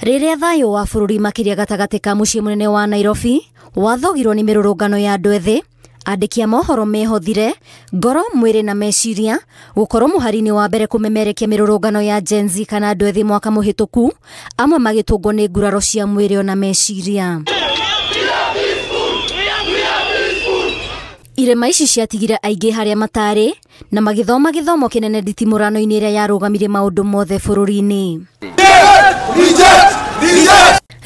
Riria thayo wa bururi makiria gatagati ka mucii munene wa Nairobi wathogirwo ni mirurungano ya andu ethi, andiki a mohoro mehothire ngoro mwiri na meciria gukorwo muharini wa mbere kumemerekia mirurungano ya Gen Z kana andu ethi mwaka muhituku, amwe magitungwo ni nguraro cia mwiri ona meciria. Irema ici ciatigire aingi haria matari na magithoma githomo kinene nditimurano-ini iria yarugamirie maundu mothe bururi-ini.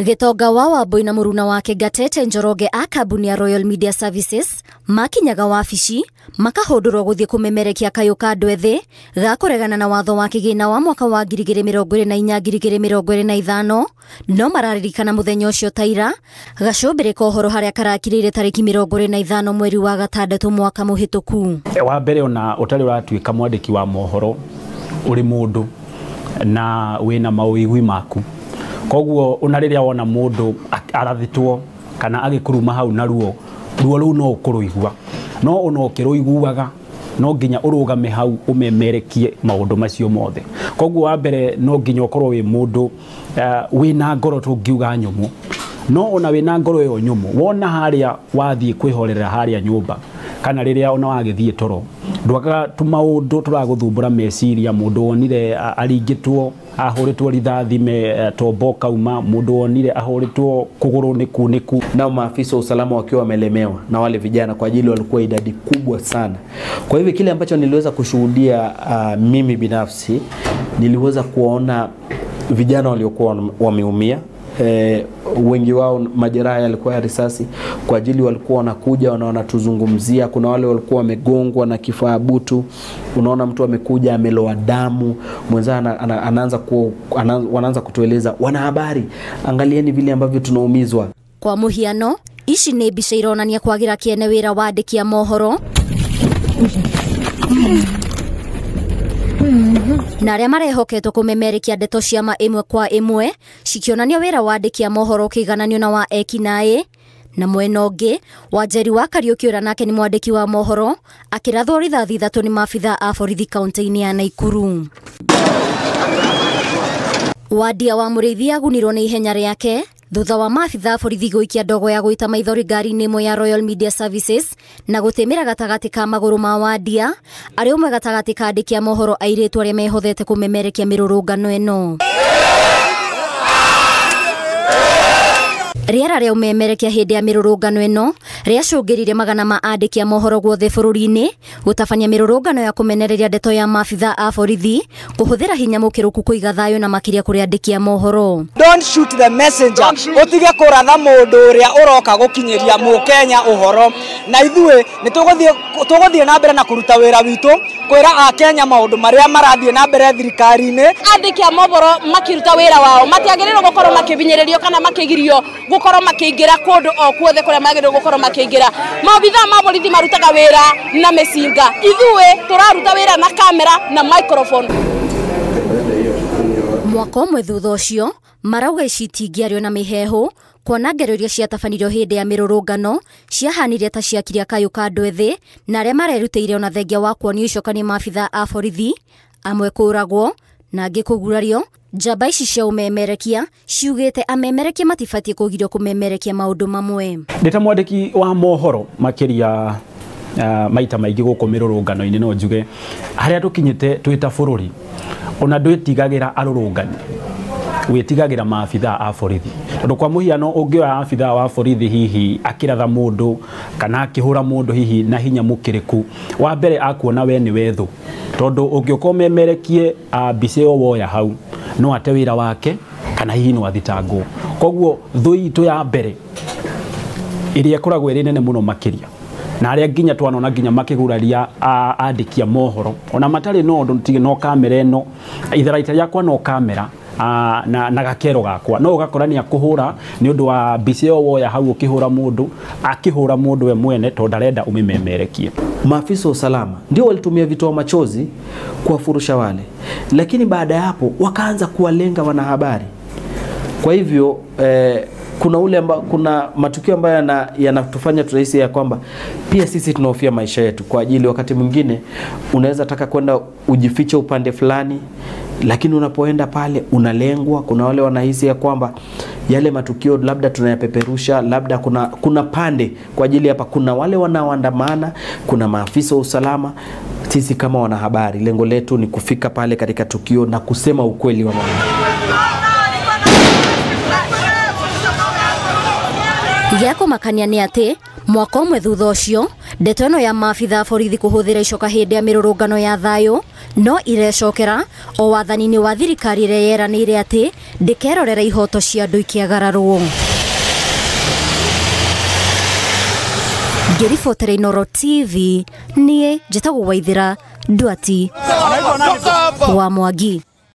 Gitonga wa Wambui na muruna wake Gatete Njoroge a kambuni ya Royal Media Services makinyaga wabici makahundurwo guthie kumemerekia kayo ka andu ethi ga kuregana na watho wa kigina wa mwaka wa 2024-2025, no mararirikana muthenya ucio taira gacumbire kohoro haria karakirire tariki 25 mweri wa gatandatu mwaka muhituku. Wa mbere ona utari uratuika mwandiki wa mohoro uri mundu na wina mawigwi maku, koguo ona riria wona mundu arathitwo kana agikuruma hau na ruo ru no ukuruigua, no ona ukiruiguaga no nginya urugame hau umemerekie maundu macio mothe. Koguo wa mbere no nginya ukorwo wi mundu wina ngoro tungiuga nyumu, no ona wina ngoro yo nyumu wona haria wathie kwihorera haria nyumba kana riria ona wagithie toro ndwaka tumaundu turaguthumbura meciria, mundu wonire aringitwo ahuritwo rithathi tombo kauma, mundu wonire ahuritwo kuguru niku. Na maafisa wa usalama wakiwa wamelemewa na wale vijana kwa ajili walikuwa idadi kubwa sana. Kwa hivyo kile ambacho niliweza kushuhudia mimi binafsi, niliweza kuona vijana waliokuwa wameumia. Wengi wao majeraha yalikuwa ya risasi, kwa ajili walikuwa wanakuja wanatuzungumzia. Kuna wale walikuwa wamegongwa na kifaa butu, unaona mtu amekuja ameloa damu, mwenza wanaanza kutueleza, wanahabari, angalieni vile ambavyo tunaumizwa. Kwa muhiano ici ni mbica ironania kwagira kiene wira wa andiki a mohoro na aria marehoketwo kumemerekia ndeto cia ma imwe kwa imwe cikionania wira wa andiki a mohoro kigananio na wa ekinae, na mwena ungi Wanjeri wa Kariuki ura nake ni mwandiki wa mohoro akirathwo rithathi ithatu ni maabitha a borithi kaunti-ini ya Naikuru. Wadia wa Muriithi agunirwo ni ihenya riake thutha wa maabitha a borithi guikia ndogo ya guita maithori ngari-ini imwe ya Royal Media Services na gutemera gatagati ka maguru ma Wadia ari umwe gatagati ka andiki a mohoro airitu aria mehothete kumemerekia mirurungano eno. Riera ria umemerekia hindi ya mirurungano eno riacungirire magana ma andiki a mohoro guothe bururi-ini gutabania mirurungano ya kumenereria ndeto ya maabitha a borithi kuhuthira hinya mukiruku kuiga thayo na makiria kuri andiki a mohoro. Don't shoot the messenger. Utige kuratha mundu uria uroka gukinyiria mu Kenya uhoro, na ithue ni tuguthie na mbere na kuruta wira witu kwira a Kenya maundu maria marathie na mbere thirikari-ini. Andiki a mohoro makiruta wira wao matiagiriro gukorwo makivinyererio kana makigirio gukorwo makiingira kundu o kuothe kuria magiriro gukorwo makiingira. Maabitha ma borithi marutaga wira na mesinga, ithue turaruta wira na kamera na microphone. Mwaka umwe thutha ucio marauga itingiario na mihehu kuona ngero iria ciatabanirio hindi ya mirurungano ciahanire ta ciakiria kayo ka andu ethi na aria marerutĩire ona thengia wa kuonio icokania maabitha a borithi amwe kuragwo na angi kugurario. Njamba ici cia umemerekia ciugite amemerekia matibatie kugirio kumemerekia maundu mamwe. Ndita mwandiki wa mohoro makiria maita maingi guku mirurungano-ini no njuge haria tukinyite twita bururi ona ndwitigagira arurungani witigagira maabitha a borithi, tondu kwa muhiano ungioya maabitha wa borithi hihi akiratha mundu kana akihura mundu hihi na hinya mukiriku, wa mbere akuona we ni wethu, tondu ungioka umemerekie mbica yo woya hau no ate wira wake kana hihi no athitangwo. Koguo thui itu ya mbere iria kuragwo iri nene muno makiria na aria nginya twanona nginya makiguraria andiki a mohoro ona matari no ndige no kamera eno itharaita yakwa no kamera na gakero gakwa no ugakorania kuhura ni undu wa mbica yo woya hau ukihura mundu akihura mundu we mwene to ndarenda umimemerekie. Maafisa wa usalama ndio walitumia vitoa machozi kuwafurusha wale, lakini baada ya hapo wakaanza kuwalenga wanahabari. Kwa hivyo kuna matukio ambayo yanatufanya turahisi ya kwamba pia sisi tunahofia maisha yetu, kwa ajili wakati mwingine unaweza taka kwenda ujifiche upande fulani lakini unapoenda pale unalengwa. Kuna wale wanahisi ya kwamba yale matukio labda tunayapeperusha, labda kuna pande kwa ajili hapa, kuna wale wanaoandamana, kuna maafisa wa usalama. Sisi kama wanahabari, lengo letu ni kufika pale katika tukio na kusema ukweli wa mambo. Yako makania ni ati mwaka umwe thutha ucio ndeto ino ya maabitha borithi kuhuthira icoka hindi ya mirurungano ya thayo no irecokera o wathani-ini wa thirikari iria yeranire ati ndikerorera ihoto cia andu ikiagararwo. Ngiribotera Inooro TV, nie njitagwo Waithira Nduati wa Mwangi.